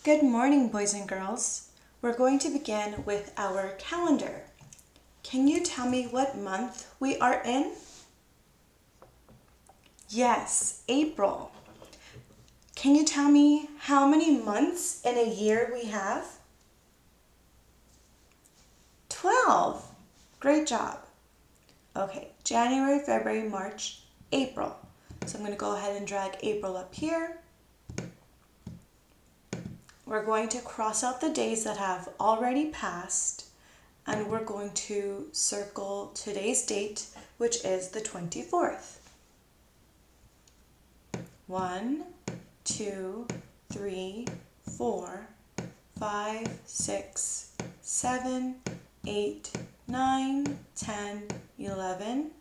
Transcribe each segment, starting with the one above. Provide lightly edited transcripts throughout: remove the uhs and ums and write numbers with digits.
Good morning, boys and girls. We're going to begin with our calendar. Can you tell me what month we are in? Yes, April. Can you tell me how many months in a year we have? 12. Great job. Okay, January, February, March, April. So I'm going to go ahead and drag April up here. We're going to cross out the days that have already passed, and we're going to circle today's date, which is the 24th. 1, 2, 3, 4, 5, 6, 7, 8, 9, 10, 11,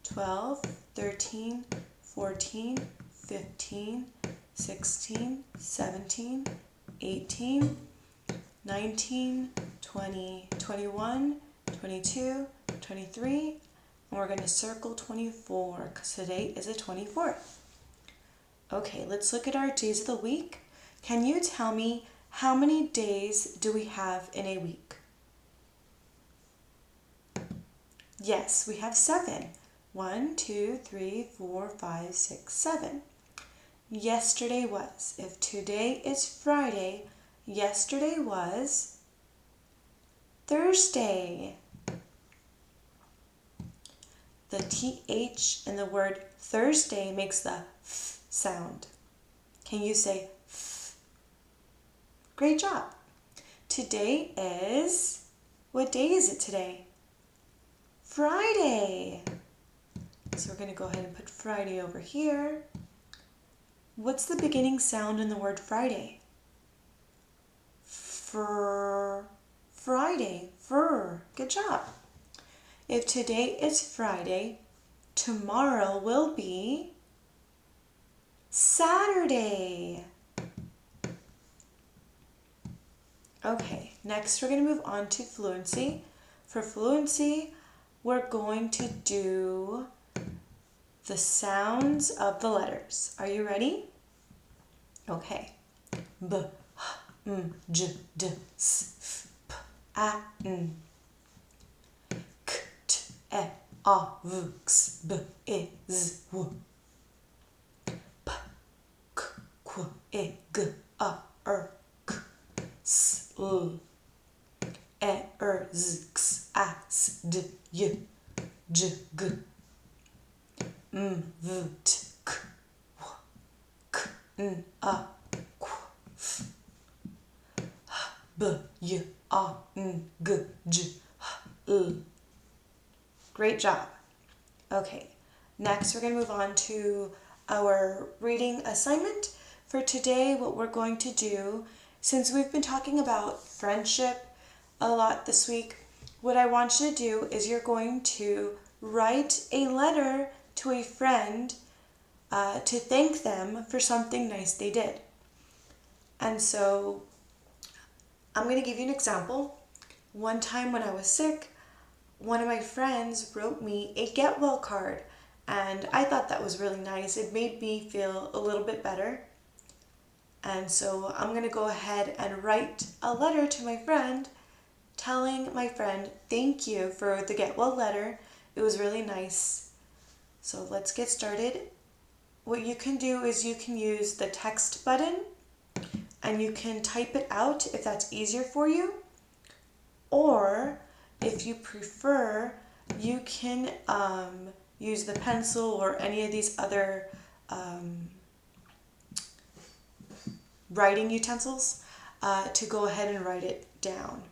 12, 13, 14, 15, 16, 17, 18, 19, 20, 21, 22, 23, and we're going to circle 24 because today is the 24th. Okay, let's look at our days of the week. Can you tell me how many days do we have in a week? Yes, we have 7. 1, 2, 3, 4, 5, 6, 7. Yesterday was. If today is Friday, yesterday was Thursday. The TH in the word Thursday makes the F sound. Can you say F? Great job. Today is, what day is it today? Friday. So we're going to go ahead and put Friday over here. What's the beginning sound in the word Friday? Friday. Fur. Good job. If today is Friday, tomorrow will be Saturday. Okay, next we're going to move on to fluency. For fluency, we're going to do the sounds of the letters. Are you ready? Okay. B, h, m, j, d, s, f, p, a, n. K, t, e, a, v, x, b, e, z, w. P, k, q, e, g, a, r, k, s, l. E, r, z, x, a, s, d, y, j, g. M, v, t, k, w, k, n, a, q, f, h, b, y, a, n, g, j, h, l. Great job. Okay, next we're going to move on to our reading assignment. For today, what we're going to do, since we've been talking about friendship a lot this week, what I want you to do is you're going to write a letter to a friend to thank them for something nice they did. And so I'm going to give you an example. One time when I was sick, one of my friends wrote me a get well card, and I thought that was really nice. It made me feel a little bit better. And so I'm going to go ahead and write a letter to my friend telling my friend thank you for the get well letter. It was really nice. So let's get started. What you can do is you can use the text button and you can type it out if that's easier for you. Or if you prefer, you can use the pencil or any of these other writing utensils to go ahead and write it down.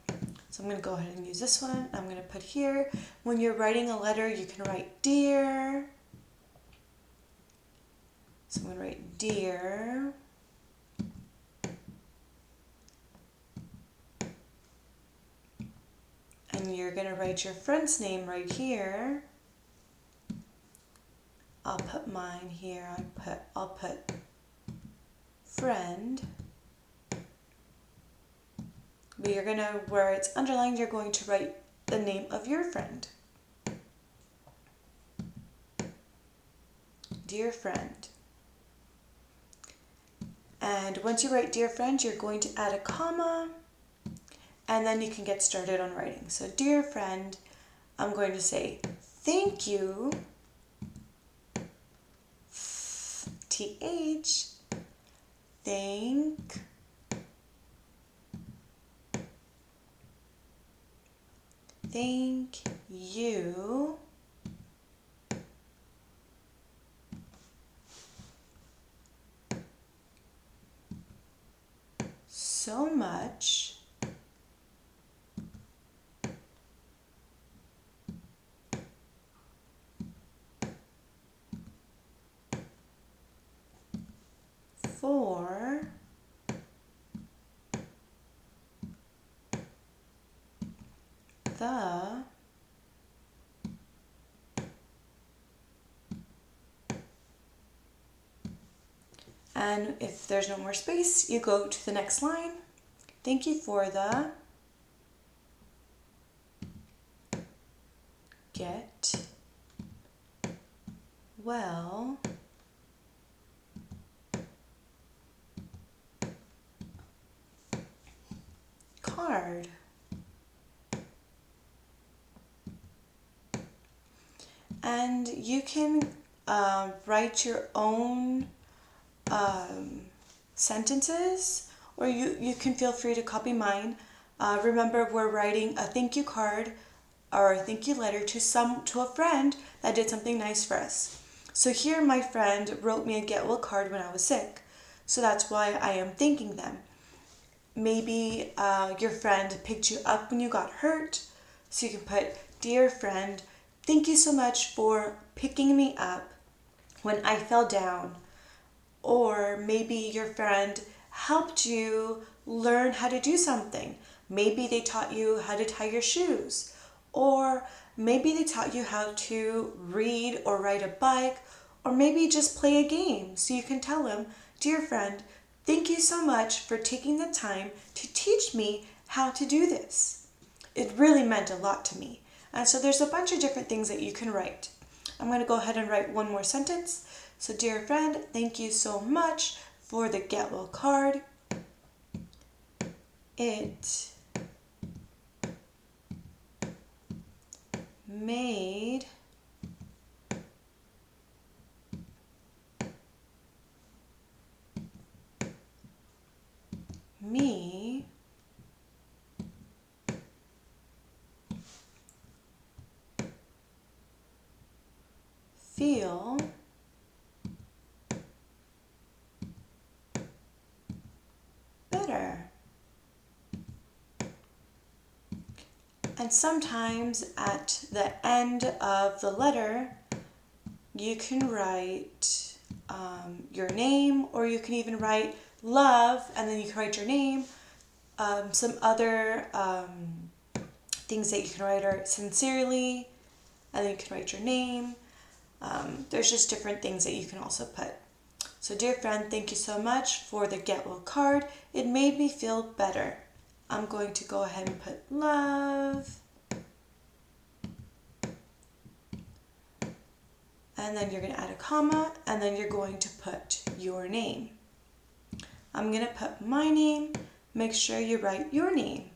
So I'm going to go ahead and use this one. I'm going to put here, when you're writing a letter, you can write dear. So I'm going to write dear. And you're going to write your friend's name right here. I'll put mine here. I'll put friend. But you're going to, where it's underlined, you're going to write the name of your friend. Dear friend. And once you write dear friend, you're going to add a comma, and then you can get started on writing. So dear friend, I'm going to say thank you, TH, thank you so much for the and if there's no more space, you go to the next line. Thank you for the get well card. And you can write your own sentences, or you can feel free to copy mine. Remember, we're writing a thank you card or a thank you letter to a friend that did something nice for us. So here my friend wrote me a get well card when I was sick. So that's why I am thanking them. Maybe your friend picked you up when you got hurt. So you can put, dear friend, thank you so much for picking me up when I fell down. Or maybe your friend helped you learn how to do something. Maybe they taught you how to tie your shoes. Or maybe they taught you how to read or ride a bike. Or maybe just play a game. So you can tell them, dear friend, thank you so much for taking the time to teach me how to do this. It really meant a lot to me. And so there's a bunch of different things that you can write. I'm going to go ahead and write one more sentence. So dear friend, thank you so much for the get well card. It made me feel better. And sometimes at the end of the letter, you can write your name, or you can even write love, and then you can write your name. Some other things that you can write are sincerely, and then you can write your name. There's just different things that you can also put. So dear friend, thank you so much for the get well card. It made me feel better. I'm going to go ahead and put love. And then you're going to add a comma, and then you're going to put your name. I'm going to put my name. Make sure you write your name.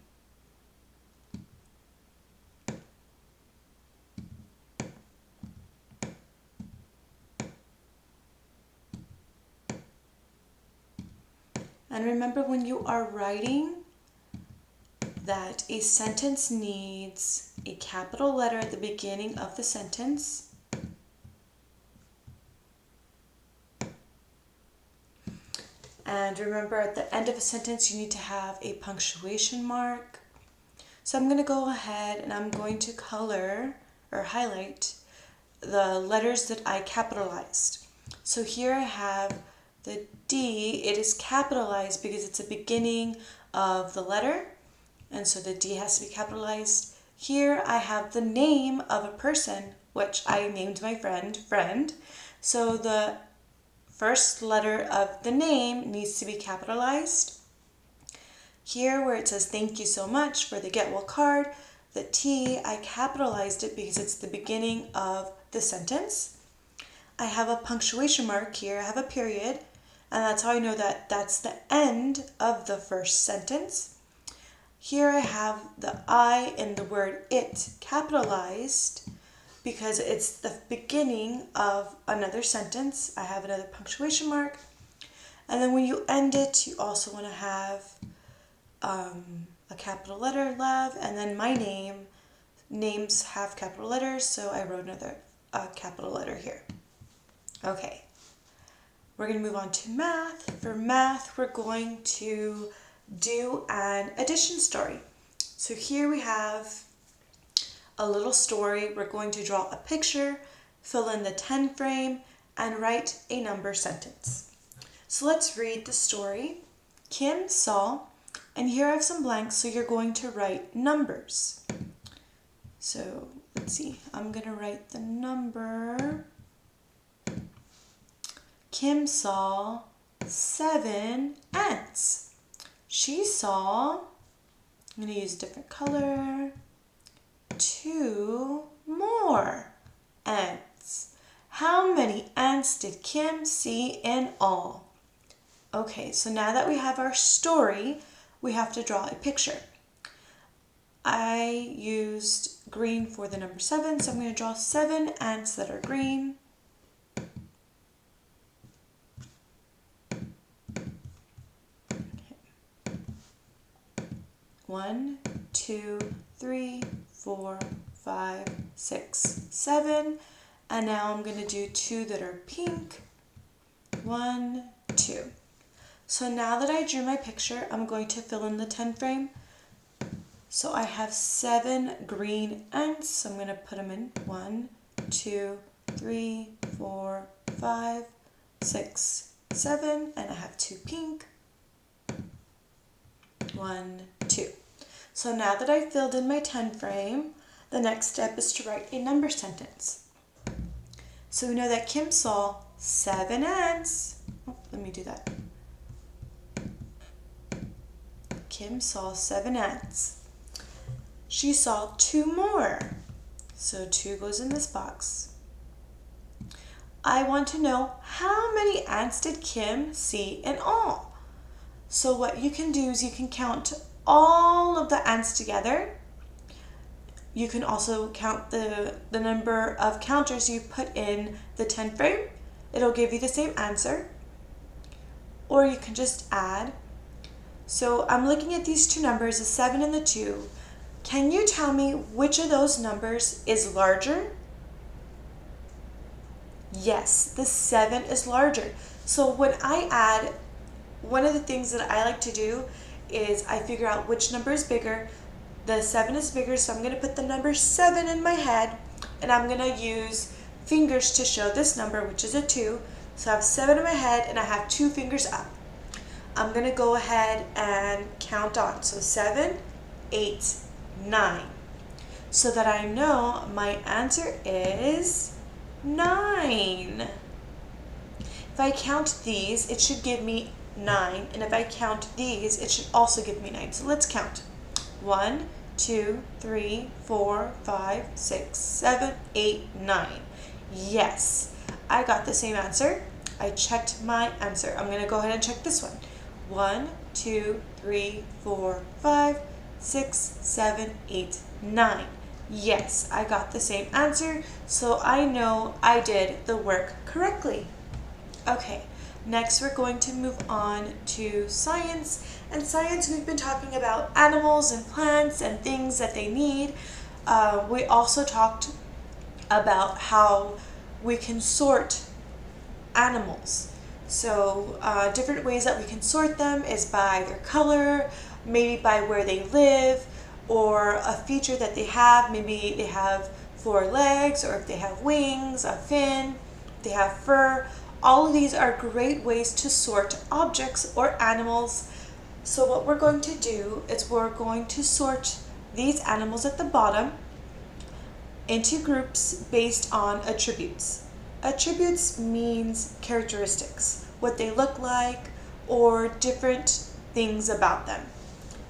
And remember, when you are writing, that a sentence needs a capital letter at the beginning of the sentence. And remember, at the end of a sentence, you need to have a punctuation mark. So I'm going to go ahead and I'm going to color or highlight the letters that I capitalized. So here I have the D. It is capitalized because it's the beginning of the letter. And so the D has to be capitalized. Here I have the name of a person, which I named my friend. So the first letter of the name needs to be capitalized. Here where it says thank you so much for the get well card, the T, I capitalized it because it's the beginning of the sentence. I have a punctuation mark here, I have a period, And that's how I know that that's the end of the first sentence. Here I have the I in the word it capitalized because it's the beginning of another sentence. I have another punctuation mark. And then when you end it, you also want to have a capital letter, love, and then my name. Names have capital letters, so I wrote another capital letter here. Okay, we're going to move on to math. For math, we're going to do an addition story. So here we have a little story. We're going to draw a picture, fill in the 10 frame, and write a number sentence. So let's read the story. Kim saw, and here I have some blanks, so you're going to write numbers. So let's see, I'm going to write the number. Kim saw 7 ants. She saw, I'm going to use a different color, 2 more ants. How many ants did Kim see in all? Okay, so now that we have our story, we have to draw a picture. I used green for the number 7, so I'm going to draw 7 ants that are green. Okay. 1, 2, 3, 4, 5, 6, 7. And now I'm going to do 2 that are pink. 1, 2. So now that I drew my picture, I'm going to fill in the 10 frame. So I have 7 green ants. So I'm going to put them in 1, 2, 3, 4, 5, 6, 7. And I have 2 pink. 1, 2. So now that I filled in my 10 frame, the next step is to write a number sentence. So we know that Kim saw 7 ants. Oh, let me do that. Kim saw 7 ants. She saw 2 more. So 2 goes in this box. I want to know how many ants did Kim see in all? So what you can do is you can count all of the ants together. You can also count the number of counters you put in the 10 frame. It'll give you the same answer. Or you can just add. So I'm looking at these 2 numbers, the 7 and the 2. Can you tell me which of those numbers is larger? Yes, the 7 is larger. So when I add, one of the things that I like to do is I figure out which number is bigger. The 7 is bigger, so I'm going to put the number 7 in my head, and I'm going to use fingers to show this number, which is a 2. So I have 7 in my head, and I have 2 fingers up. I'm going to go ahead and count on. So 7, 8, 9. So that I know my answer is 9. If I count these, it should give me 9. And if I count these, it should also give me 9. So let's count. 1, 2, 3, 4, 5, 6, 7, 8, 9. Yes, I got the same answer. I checked my answer. I'm going to go ahead and check this one. 1, 2, 3, 4, 5, 6, 7, 8, 9. Yes, I got the same answer, so I know I did the work correctly. Okay, next we're going to move on to science. And science, we've been talking about animals and plants and things that they need. We also talked about how we can sort animals. So different ways that we can sort them is by their color, maybe by where they live, or a feature that they have. Maybe they have 4 legs, or if they have wings, a fin, they have fur. All of these are great ways to sort objects or animals. So what we're going to do is we're going to sort these animals at the bottom into groups based on attributes. Attributes means characteristics, what they look like, or different things about them.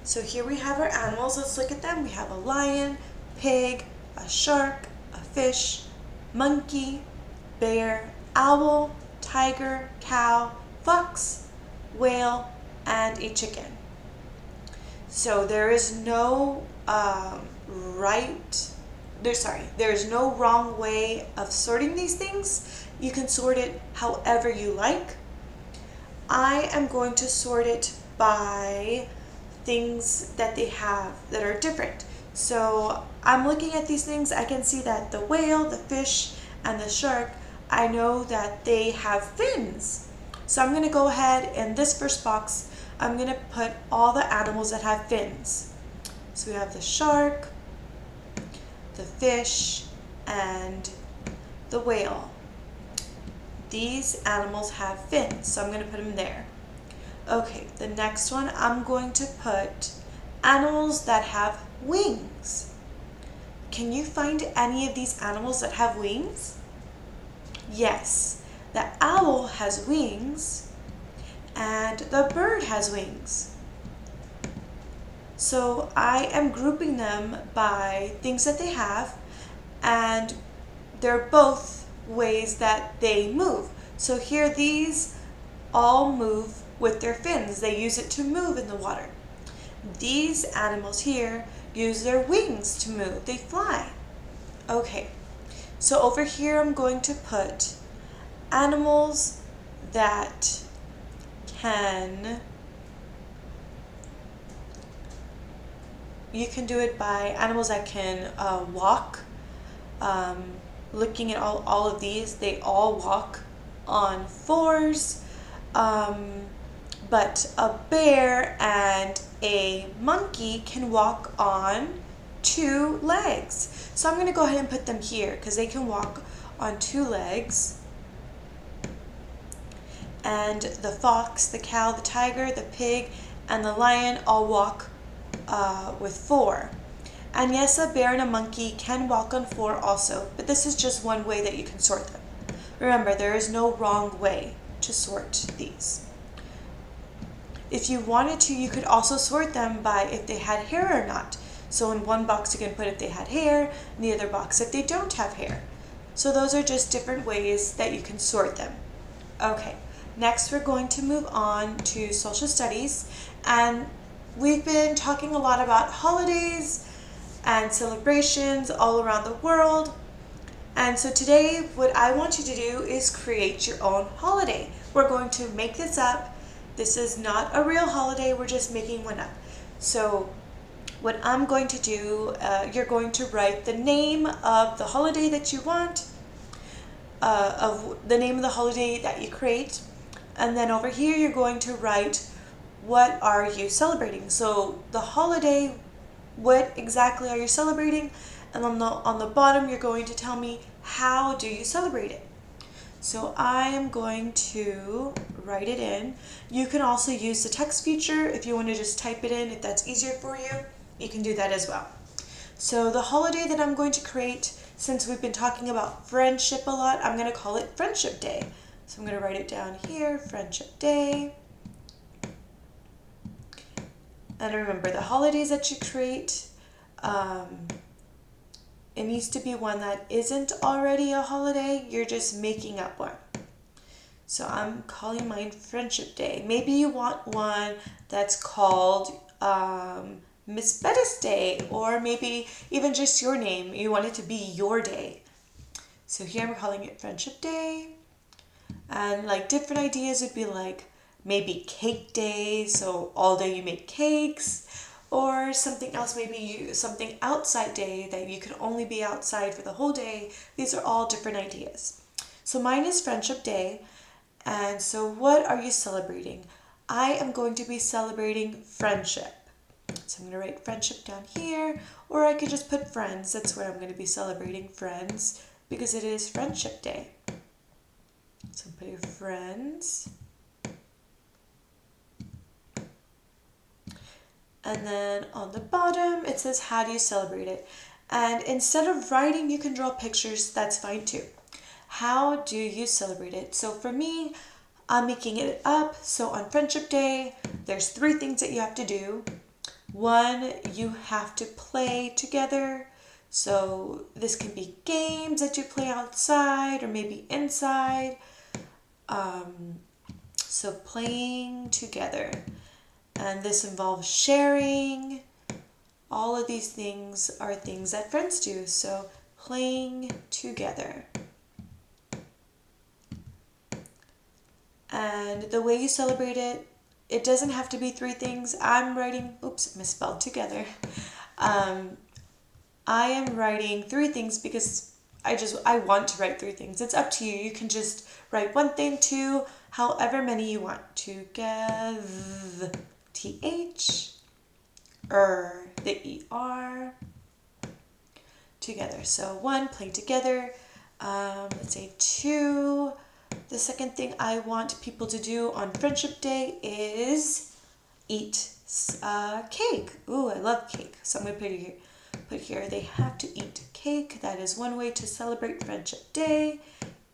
So here we have our animals. Let's look at them. We have a lion, pig, a shark, a fish, monkey, bear, owl, tiger, cow, fox, whale, and a chicken. So there is no there's no wrong way of sorting these things. You can sort it however you like. I am going to sort it by things that they have that are different. So I'm looking at these things, I can see that the whale, the fish, and the shark, I know that they have fins. So I'm going to go ahead in this first box, I'm going to put all the animals that have fins. So we have the shark, the fish, and the whale. These animals have fins, so I'm going to put them there. Okay, the next one I'm going to put animals that have wings. Can you find any of these animals that have wings? Yes, the owl has wings and the bird has wings. So I am grouping them by things that they have, and they're both ways that they move. So here these all move with their fins. They use it to move in the water. These animals here use their wings to move. They fly. Okay, so over here I'm going to put animals that can, you can do it by animals that can walk. Looking at all of these, they all walk on fours. But a bear and a monkey can walk on 2 legs. So I'm going to go ahead and put them here because they can walk on 2 legs. And the fox, the cow, the tiger, the pig, and the lion all walk with 4. And yes, a bear and a monkey can walk on 4 also, but this is just one way that you can sort them. Remember, there is no wrong way to sort these. If you wanted to, you could also sort them by if they had hair or not. So in one box you can put if they had hair, in the other box if they don't have hair. So those are just different ways that you can sort them. Okay, next we're going to move on to social studies, and we've been talking a lot about holidays and celebrations all around the world. And so today what I want you to do is create your own holiday. We're going to make this up. This is not a real holiday, we're just making one up. So what I'm going to do, you're going to write the name of the holiday that you want, of the name of the holiday that you create, and then over here you're going to write what are you celebrating. So the holiday, what exactly are you celebrating, and on the bottom you're going to tell me how do you celebrate it. So I am going to write it in. You can also use the text feature if you want to just type it in. If that's easier for you, you can do that as well. So the holiday that I'm going to create, since we've been talking about friendship a lot, I'm going to call it Friendship Day. So I'm going to write it down here, Friendship Day. And remember, the holidays that you create, it needs to be one that isn't already a holiday. You're just making up one. So I'm calling mine Friendship Day. Maybe you want one that's called Miss Bettis Day, or maybe even just your name. You want it to be your day. So here I'm calling it Friendship Day. And like different ideas would be like maybe Cake Day, so all day you make cakes. Or something else, maybe something outside day that you can only be outside for the whole day. These are all different ideas. So mine is Friendship Day. And so what are you celebrating? I am going to be celebrating friendship. So I'm going to write friendship down here, or I could just put friends. That's where I'm going to be celebrating friends because it is Friendship Day. So I'm putting friends. And then on the bottom, it says, how do you celebrate it? And instead of writing, you can draw pictures. That's fine too. How do you celebrate it? So for me, I'm making it up. So on Friendship Day, there's 3 things that you have to do. 1, you have to play together. So this can be games that you play outside or maybe inside. So playing together. And this involves sharing. All of these things are things that friends do. So playing together. And the way you celebrate it, it doesn't have to be three things. I'm writing, oops, misspelled together. I am writing three things because I want to write three things. It's up to you. You can just write one thing, two, however many you want. Together, TH, the ER, together. So one, play together. Let's say two. The second thing I want people to do on Friendship Day is eat cake. Ooh, I love cake. So I'm going to put here they have to eat cake. That is one way to celebrate Friendship Day.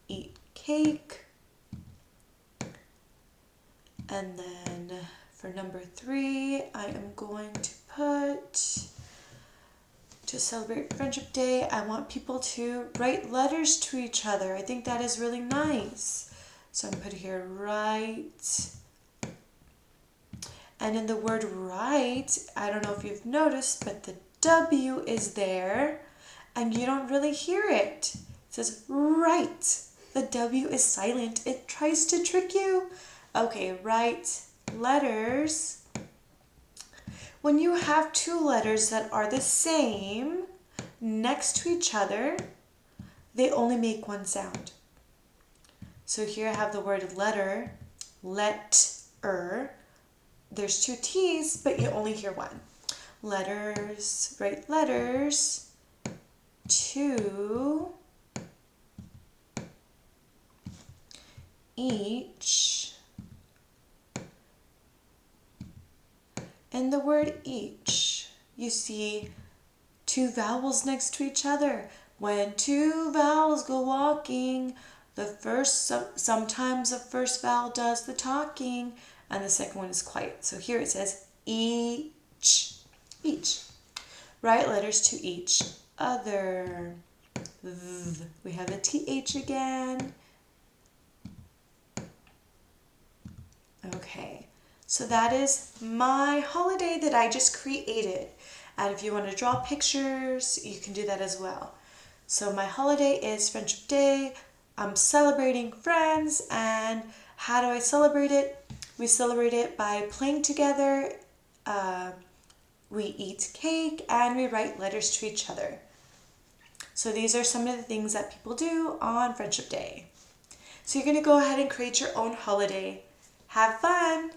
Eat cake. And then for number 3, I am going to put, to celebrate Friendship Day, I want people to write letters to each other. I think that is really nice. So I'm going to put here write. And in the word write, I don't know if you've noticed, but the W is there and you don't really hear it. It says write. The W is silent. It tries to trick you. Okay, write letters. When you have two letters that are the same next to each other, they only make one sound. So here I have the word letter, let-er. There's two T's, but you only hear one. Letters, write letters to each. In the word each, you see two vowels next to each other. When two vowels go walking, sometimes the first vowel does the talking and the second one is quiet. So here it says each, each. Write letters to each other. We have a TH again. Okay, so that is my holiday that I just created. And if you want to draw pictures, you can do that as well. So my holiday is Friendship Day. I'm celebrating friends, and how do I celebrate it? We celebrate it by playing together, we eat cake, and we write letters to each other. So these are some of the things that people do on Friendship Day. So you're going to go ahead and create your own holiday. Have fun!